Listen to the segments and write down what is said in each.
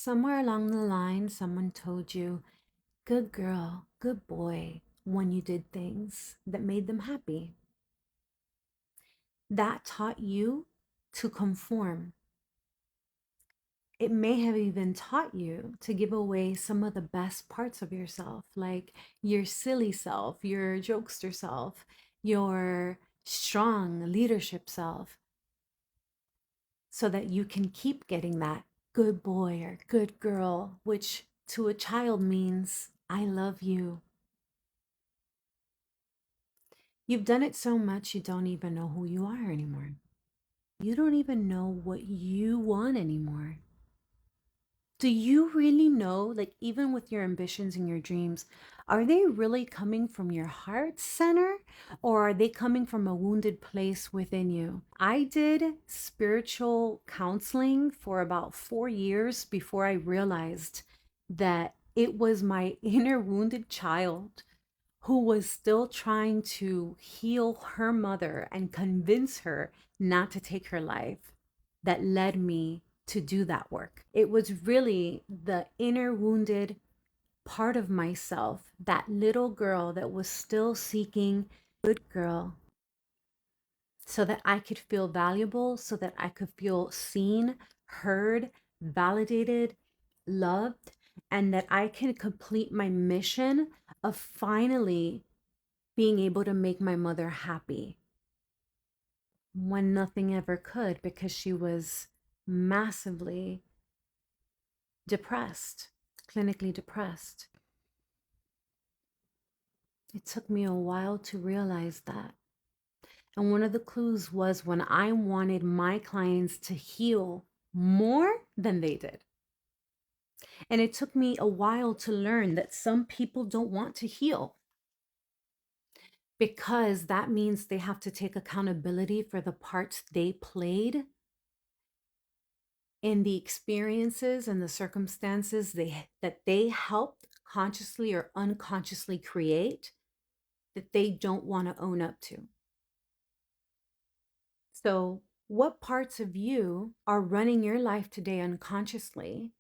Somewhere along the line, someone told you, good girl, good boy, when you did things that made them happy. That taught you to conform. It may have even taught you to give away some of the best parts of yourself, like your silly self, your jokester self, your strong leadership self, so that you can keep getting that good boy or good girl, which to a child means, I love you. You've done it so much, you don't even know who you are anymore. You don't even know what you want anymore. Do you really know, like, even with your ambitions and your dreams, are they really coming from your heart center or are they coming from a wounded place within you? I did spiritual counseling for about 4 years before I realized that it was my inner wounded child who was still trying to heal her mother and convince her not to take her life that led me to do that work. It was really the inner wounded part of myself, that little girl that was still seeking good girl, so that I could feel valuable, so that I could feel seen, heard, validated, loved, and that I can complete my mission of finally being able to make my mother happy when nothing ever could because she was massively depressed, clinically depressed. It took me a while to realize that. And one of the clues was when I wanted my clients to heal more than they did. And it took me a while to learn that some people don't want to heal because that means they have to take accountability for the parts they played in the experiences and the circumstances that they helped consciously or unconsciously create that they don't want to own up to. So, what parts of you are running your life today unconsciously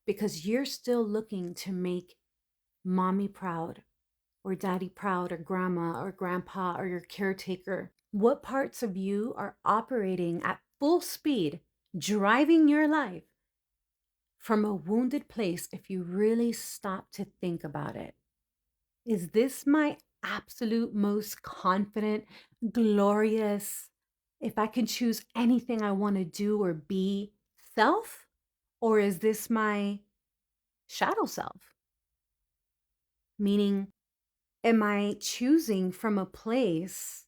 because you're still looking to make mommy proud or daddy proud or grandma or grandpa or your caretaker? What parts of you are operating at full speed, driving your life from a wounded place if you really stop to think about it? Is this my absolute most confident, glorious, if I can choose anything I want to do or be self? Or is this my shadow self? Meaning, am I choosing from a place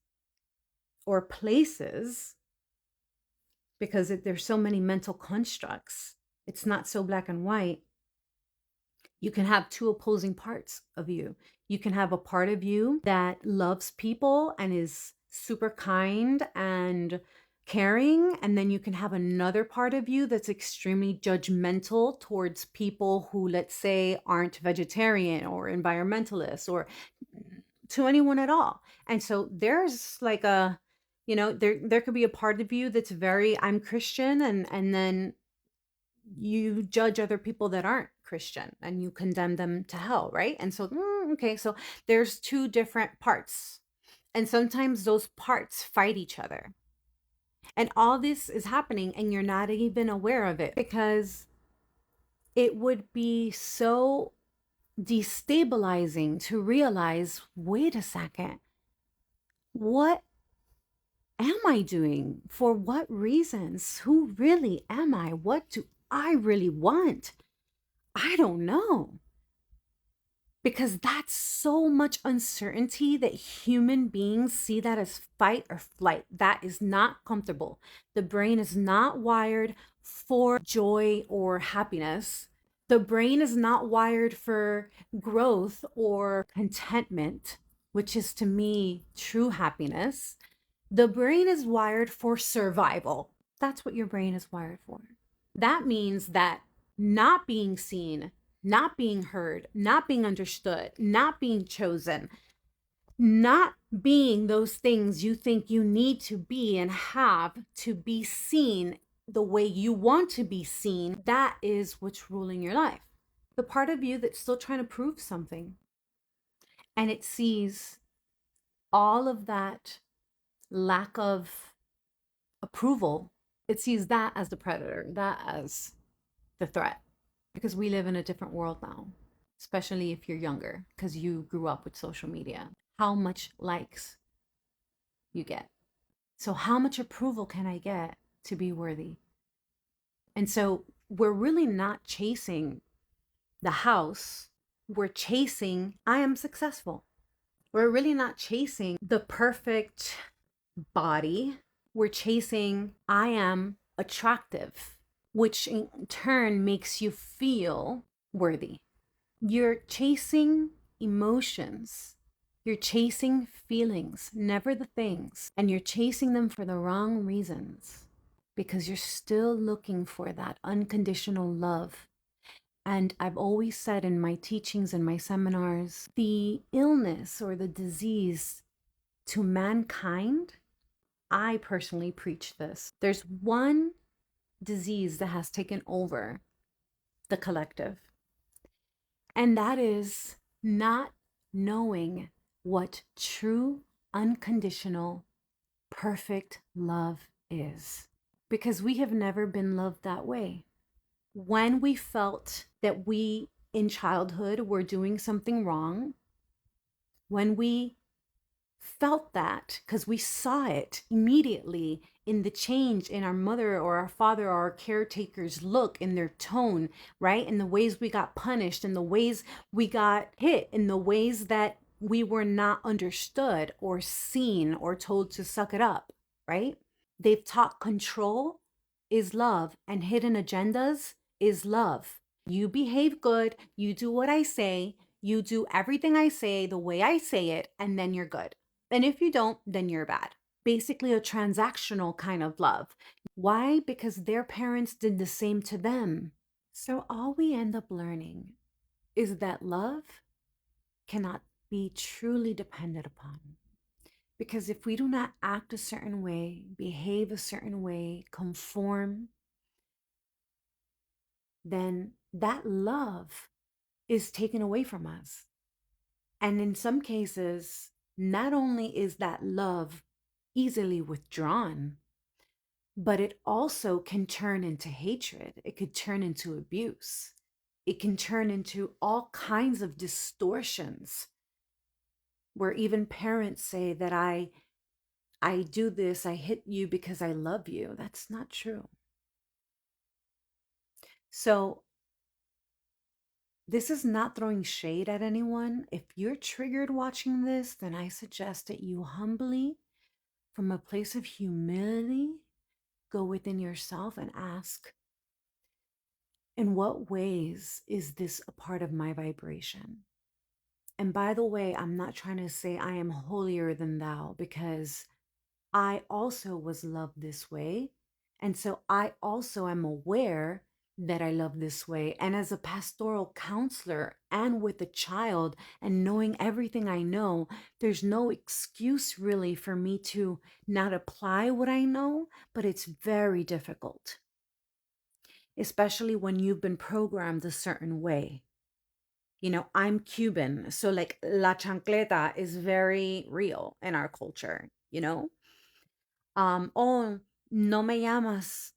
or places because there's so many mental constructs? It's not so black and white. You can have two opposing parts of you. You can have a part of you that loves people and is super kind and caring. And then you can have another part of you that's extremely judgmental towards people who, let's say, aren't vegetarian or environmentalists or to anyone at all. And so there's like a, there could be a part of you that's very, I'm Christian, and then you judge other people that aren't Christian and you condemn them to hell, right? And so, okay, so there's two different parts. And sometimes those parts fight each other. And all this is happening and you're not even aware of it because it would be so destabilizing to realize, wait a second, what am I doing? For what reasons? Who really am I? What do I really want? I don't know. Because that's so much uncertainty that human beings see that as fight or flight. That is not comfortable. The brain is not wired for joy or happiness. The brain is not wired for growth or contentment, which is to me true happiness. The brain is wired for survival. That's what your brain is wired for. That means that not being seen, not being heard, not being understood, not being chosen, not being those things you think you need to be and have to be seen the way you want to be seen, that is what's ruling your life. The part of you that's still trying to prove something, and it sees all of that lack of approval, it sees that as the predator, that as the threat, because we live in a different world now, especially if you're younger, because you grew up with social media. How much likes you get. So, how much approval can I get to be worthy? And so, we're really not chasing the house, we're chasing, I am successful. We're really not chasing the perfect body. We're chasing, I am attractive, which in turn makes you feel worthy. You're chasing emotions. You're chasing feelings, never the things. And you're chasing them for the wrong reasons because you're still looking for that unconditional love. And I've always said in my teachings and my seminars, the illness or the disease to mankind, I personally preach this. There's one disease that has taken over the collective, and that is not knowing what true, unconditional, perfect love is. Because we have never been loved that way. When we felt that we in childhood were doing something wrong, when we felt that because we saw it immediately in the change in our mother or our father or our caretaker's look, in their tone, right? In the ways we got punished, in the ways we got hit, in the ways that we were not understood or seen or told to suck it up, right? They've taught control is love and hidden agendas is love. You behave good, you do what I say, you do everything I say the way I say it, and then you're good. And if you don't, then you're bad. Basically, a transactional kind of love. Why? Because their parents did the same to them. So, all we end up learning is that love cannot be truly depended upon. Because if we do not act a certain way, behave a certain way, conform, then that love is taken away from us. And in some cases, not only is that love easily withdrawn, but it also can turn into hatred. It could turn into abuse. It can turn into all kinds of distortions where even parents say that I do this, I hit you because I love you. That's not true. So this is not throwing shade at anyone. If you're triggered watching this, then I suggest that you humbly, from a place of humility, go within yourself and ask, in what ways is this a part of my vibration? And by the way, I'm not trying to say I am holier than thou, because I also was loved this way. And so I also am aware that I love this way. And as a pastoral counselor and with a child and knowing everything I know, there's no excuse really for me to not apply what I know, but it's very difficult, especially when you've been programmed a certain way. You know, I'm Cuban, so like la chancleta is very real in our culture, you know? Oh, no me llamas,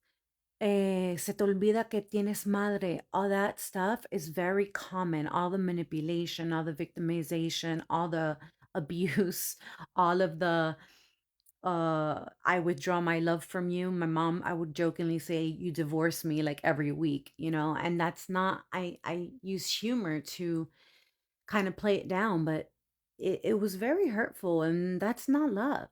se te olvida que tienes madre. All that stuff is very common. All the manipulation, all the victimization, all the abuse, all of the I withdraw my love from you. My mom, I would jokingly say, you divorce me like every week, you know, and that's not, I use humor to kind of play it down, but it was very hurtful, and that's not love.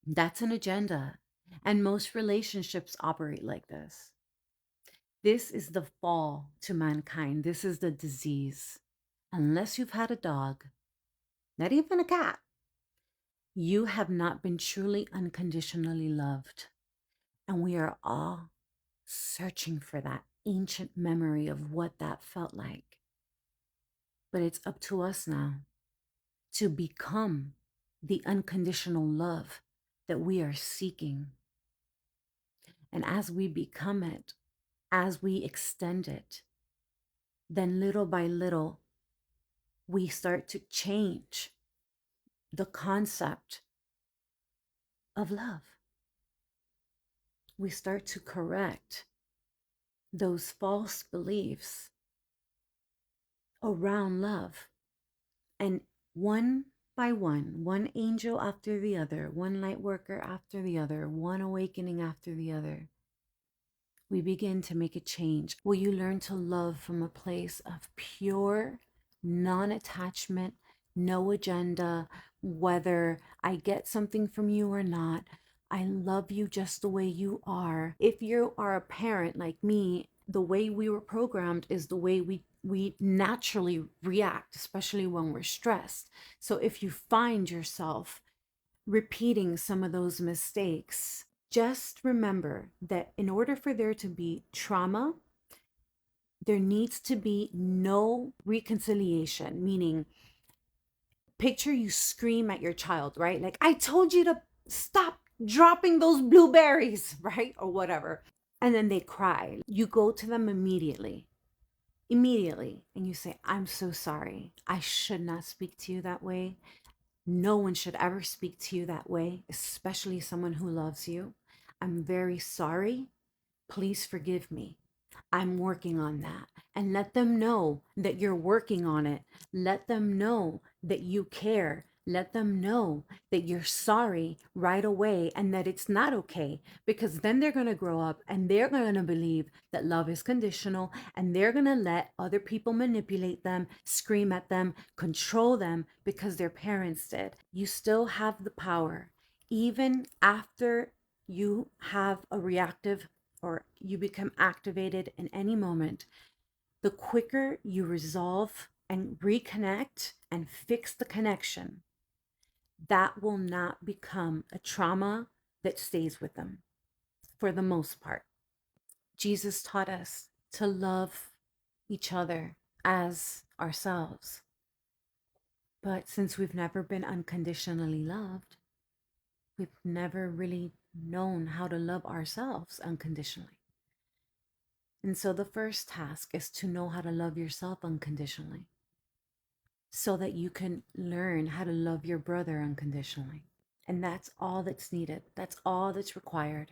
That's an agenda. And most relationships operate like this. This is the fall to mankind. This is the disease. Unless you've had a dog, not even a cat, you have not been truly unconditionally loved. And we are all searching for that ancient memory of what that felt like. But it's up to us now to become the unconditional love that we are seeking. And as we become it, as we extend it, then little by little, we start to change the concept of love. We start to correct those false beliefs around love. And one by one angel after the other, one light worker after the other, one awakening after the other, we begin to make a change. Will you learn to love from a place of pure non-attachment, no agenda, whether I get something from you or not? I love you just the way you are. If you are a parent like me, the way we were programmed is the way we naturally react, especially when we're stressed. So if you find yourself repeating some of those mistakes, just remember that in order for there to be trauma, there needs to be no reconciliation, meaning picture you scream at your child, right? Like, I told you to stop dropping those blueberries, right? Or whatever. And then they cry. You go to them immediately, and you say, I'm so sorry. I should not speak to you that way. No one should ever speak to you that way, especially someone who loves you. I'm very sorry. Please forgive me. I'm working on that. And let them know that you're working on it. Let them know that you care. Let them know that you're sorry right away and that it's not okay, because then they're going to grow up and they're going to believe that love is conditional, and they're going to let other people manipulate them, scream at them, control them because their parents did. You still have the power, even after you have a reactive or you become activated in any moment. The quicker you resolve and reconnect and fix the connection, that will not become a trauma that stays with them for the most part. Jesus taught us to love each other as ourselves. But since we've never been unconditionally loved, we've never really known how to love ourselves unconditionally. And so the first task is to know how to love yourself unconditionally so that you can learn how to love your brother unconditionally. And that's all that's needed. That's all that's required.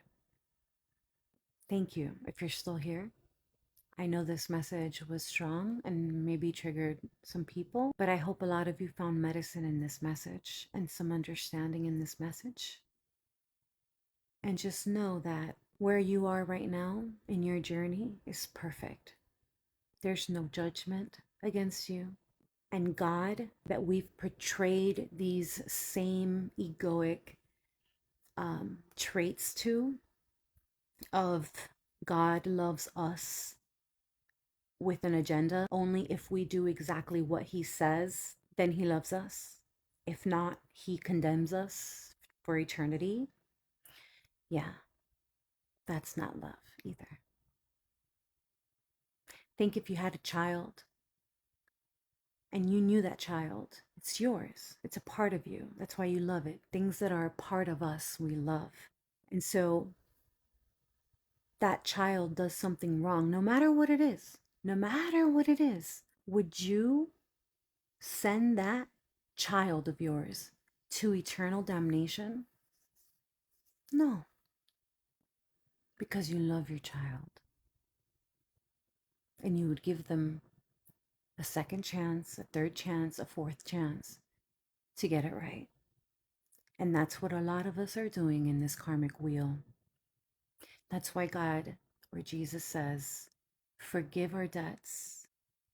Thank you if you're still here. I know this message was strong and maybe triggered some people, but I hope a lot of you found medicine in this message and some understanding in this message. And just know that where you are right now in your journey is perfect. There's no judgment against you. And God, that we've portrayed these same egoic traits to, of God loves us with an agenda. Only if we do exactly what he says, then he loves us. If not, he condemns us for eternity. Yeah, that's not love either. Think if you had a child and you knew that child, it's yours. It's a part of you. That's why you love it. Things that are a part of us, we love. And so that child does something wrong, no matter what it is, no matter what it is, would you send that child of yours to eternal damnation? No, because you love your child and you would give them a second chance, a third chance, a fourth chance to get it right. And that's what a lot of us are doing in this karmic wheel. That's why God, or Jesus says, forgive our debts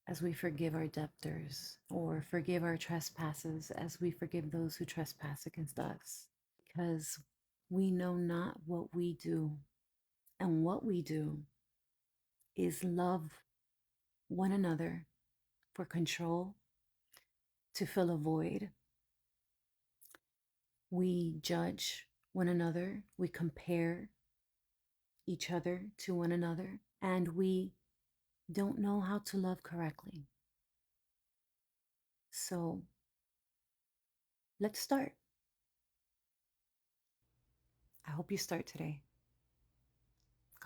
as we forgive our debtors, or forgive our trespasses as we forgive those who trespass against us. Because we know not what we do, and what we do is love one another for control, to fill a void. We judge one another, we compare each other to one another, and we don't know how to love correctly. So let's start. I hope you start today.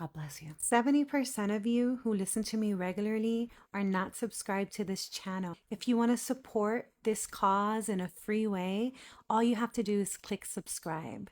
God bless you. 70% of you who listen to me regularly are not subscribed to this channel. If you want to support this cause in a free way, all you have to do is click subscribe.